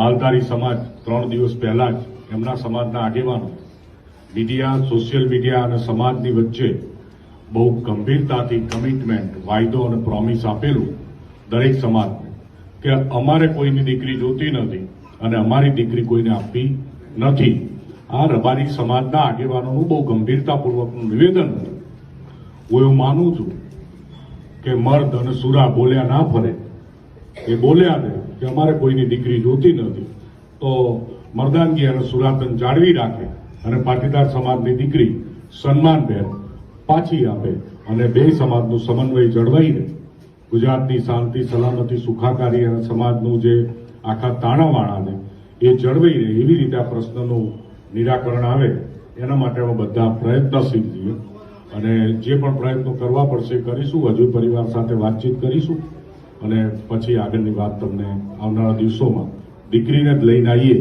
માલધારી સમાજ 3 દિવસ પહેલા જ એમના સમાજના આગેવાનો મીડિયા, સોશિયલ મીડિયા અને સમાજની વચ્ચે બહુ ગંભીરતાથી કમિટમેન્ટ, વાયદો અને પ્રોમિસ આપેલું દરેક સમાજને કે અમારે કોઈની દીકરી જોતી નથી અને અમારી દીકરી કોઈને આપવી નથી. આ રબારી સમાજના આગેવાનોનું બહુ ગંભીરતાપૂર્વકનું નિવેદન હતું. હું એવું માનું છું કે મર્દ અને સુરા બોલ્યા ના ફરે. એ બોલ્યા ને કે અમારે કોઈની દીકરી જોતી નથી, તો મર્દાનગી અને સુરાતન જાળવી રાખે અને પાટીદાર સમાજની દીકરી સન્માનભેર પાછી આપે અને બે સમાજનું સમન્વય જળવાઈ રહે. ગુજરાતની શાંતિ, સલામતી, સુખાકારી અને સમાજનું જે આખા તાણાવાણાને એ જળવાઈ રહે એવી રીતે આ પ્રશ્નનું નિરાકરણ આવે એના માટે અમે બધા પ્રયત્નશીલ છીએ અને જે પણ પ્રયત્નો કરવા પડશે કરીશું. હજુ પરિવાર સાથે વાતચીત કરીશું અને પછી આગળની વાત તમને આવનારા દિવસોમાં દીકરીને જ લઈને આવીએ